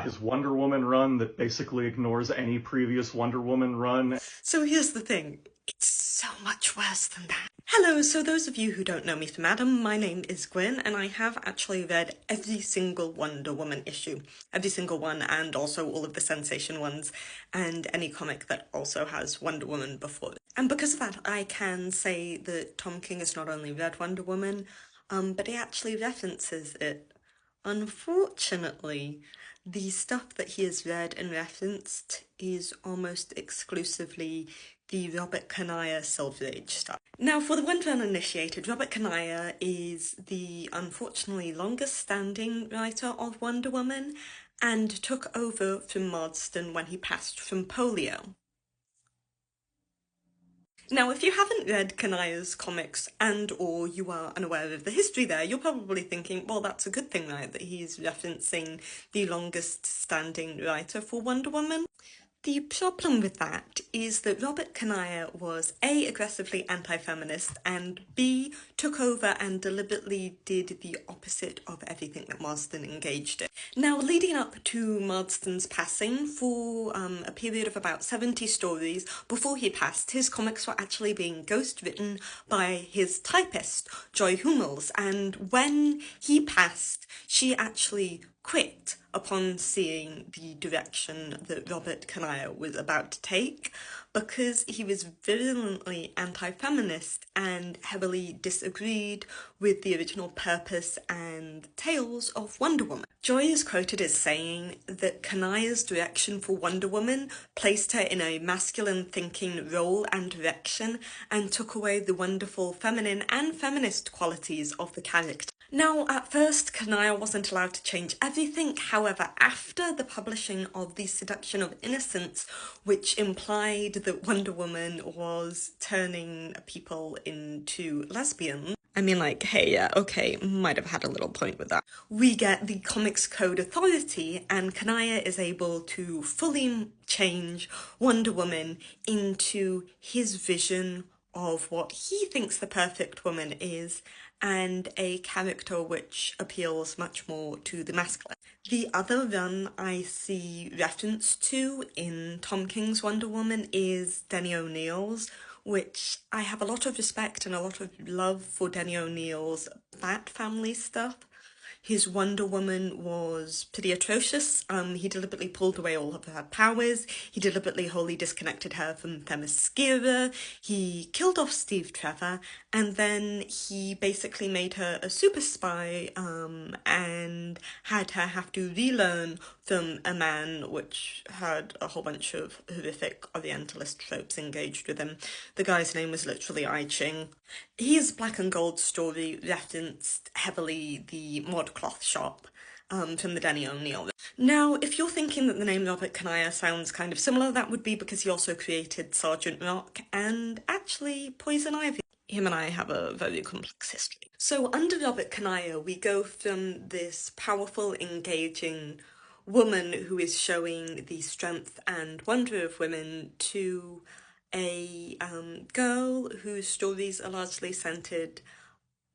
his Wonder Woman run that basically ignores any previous Wonder Woman run. So here's the thing, it's so much worse than that. Hello, so those of you who don't know me from Adam, my name is Gwyn, and I have actually read every single Wonder Woman issue. Every single one, and also all of the Sensation ones, and any comic that also has Wonder Woman before it. And because of that, I can say that Tom King has not only read Wonder Woman, but he actually references it. Unfortunately, the stuff that he has read and referenced is almost exclusively the Robert Kanigher Silver Age stuff. Now, for the Wonder uninitiated, Robert Kanigher is the unfortunately longest standing writer of Wonder Woman and took over from Marston when he passed from polio. Now, if you haven't read Kanigher's comics and or you are unaware of the history there, you're probably thinking, well, that's a good thing, right, that he's referencing the longest standing writer for Wonder Woman. The problem with that is that Robert Kanigher was A, aggressively anti-feminist, and B, took over and deliberately did the opposite of everything that Marston engaged in. Now, leading up to Marston's passing, for a period of about 70 stories before he passed, his comics were actually being ghost-written by his typist, Joy Hummels, and when he passed, she actually quit upon seeing the direction that Robert Kanigher was about to take, because he was virulently anti-feminist and heavily disagreed with the original purpose and tales of Wonder Woman. Joy is quoted as saying that Kanigher's direction for Wonder Woman placed her in a masculine thinking role and direction and took away the wonderful feminine and feminist qualities of the character. Now, at first, Kanigher wasn't allowed to change everything. However, after the publishing of The Seduction of Innocence, which implied that Wonder Woman was turning people into lesbians, I mean, like, hey, yeah, okay, might have had a little point with that. We get the Comics Code Authority, and Kanigher is able to fully change Wonder Woman into his vision of what he thinks the perfect woman is, and a character which appeals much more to the masculine. The other run I see reference to in Tom King's Wonder Woman is Denny O'Neil's, which I have a lot of respect and a lot of love for Denny O'Neil's Bat Family stuff. His Wonder Woman was pretty atrocious. He deliberately pulled away all of her powers. He deliberately wholly disconnected her from Themyscira. He killed off Steve Trevor, and then he basically made her a super spy and had her have to relearn from a man which had a whole bunch of horrific Orientalist tropes engaged with him. The guy's name was literally I Ching. His Black and Gold story referenced heavily the ModCloth shop from the Denny O'Neil. Now, if you're thinking that the name Robert Kanigher sounds kind of similar, that would be because he also created Sergeant Rock and actually Poison Ivy. Him and I have a very complex history. So under Robert Kanigher, we go from this powerful, engaging woman who is showing the strength and wonder of women to a girl whose stories are largely centred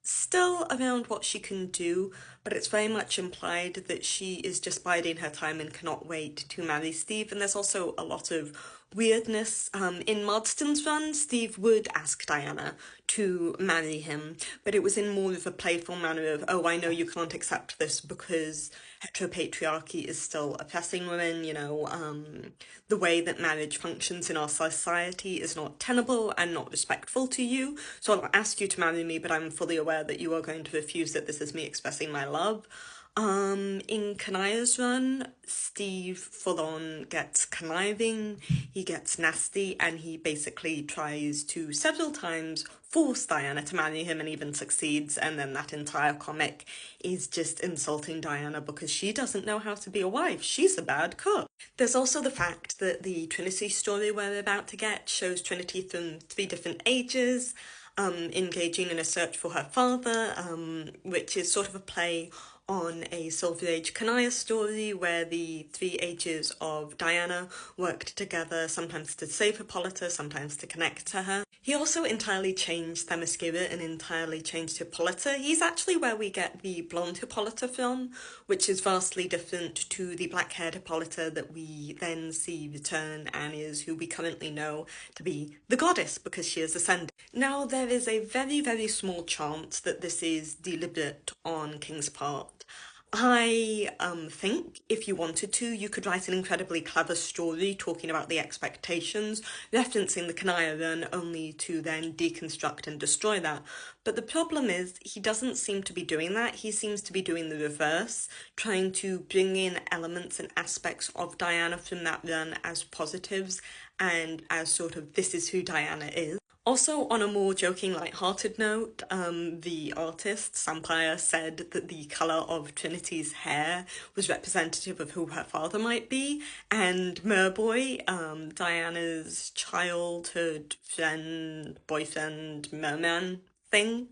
still around what she can do, but it's very much implied that she is just biding her time and cannot wait to marry Steve. And there's also a lot of weirdness. In Marston's run, Steve would ask Diana to marry him, but it was in more of a playful manner of, oh, I know you can't accept this because heteropatriarchy is still oppressing women, you know, the way that marriage functions in our society is not tenable and not respectful to you, so I'll ask you to marry me, but I'm fully aware that you are going to refuse it. This is me expressing my love. In Kanigher's run, Steve full-on gets conniving, he gets nasty, and he basically tries to several times force Diana to marry him and even succeeds, and then that entire comic is just insulting Diana because she doesn't know how to be a wife. She's a bad cook. There's also the fact that the Trinity story we're about to get shows Trinity from 3 different ages, engaging in a search for her father, which is sort of a play on a Silver Age Kanaya story where the 3 ages of Diana worked together, sometimes to save Hippolyta, sometimes to connect to her. He also entirely changed Themyscira and entirely changed Hippolyta. He's actually where we get the blonde Hippolyta from, which is vastly different to the black-haired Hippolyta that we then see return and is who we currently know to be the goddess because she is ascended. Now, there is a very, very small chance that this is deliberate on King's part. I think if you wanted to, you could write an incredibly clever story talking about the expectations, referencing the Kanaya run only to then deconstruct and destroy that. But the problem is, he doesn't seem to be doing that. He seems to be doing the reverse, trying to bring in elements and aspects of Diana from that run as positives and as sort of this is who Diana is. Also, on a more joking, light-hearted note, the artist, Sampire, said that the colour of Trinity's hair was representative of who her father might be, and Merboy, Diana's childhood friend, boyfriend, merman thing,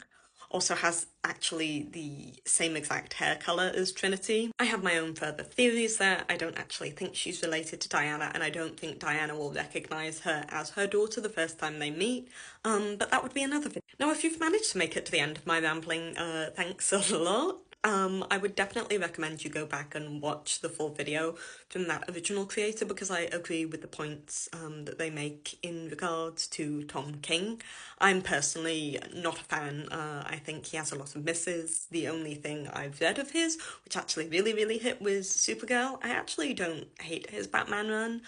also has actually the same exact hair colour as Trinity. I have my own further theories there. I don't actually think she's related to Diana, and I don't think Diana will recognise her as her daughter the first time they meet, but that would be another video. Now, if you've managed to make it to the end of my rambling, thanks a lot. I would definitely recommend you go back and watch the full video from that original creator because I agree with the points that they make in regards to Tom King. I'm personally not a fan. I think he has a lot of misses. The only thing I've read of his, which actually really hit, was Supergirl. I actually don't hate his Batman run.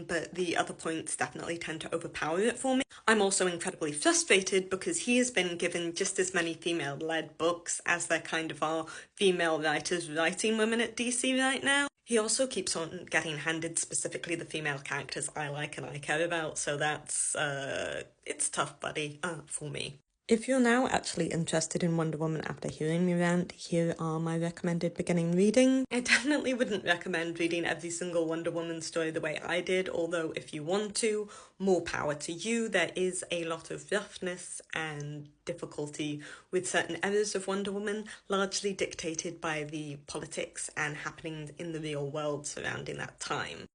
But the other points definitely tend to overpower it for me. I'm also incredibly frustrated because he has been given just as many female-led books as there kind of are female writers writing women at DC right now. He also keeps on getting handed specifically the female characters I like and I care about, so that's, it's tough, buddy, for me. If you're now actually interested in Wonder Woman after hearing me rant, here are my recommended beginning reading. I definitely wouldn't recommend reading every single Wonder Woman story the way I did, although if you want to, more power to you. There is a lot of roughness and difficulty with certain eras of Wonder Woman, largely dictated by the politics and happenings in the real world surrounding that time.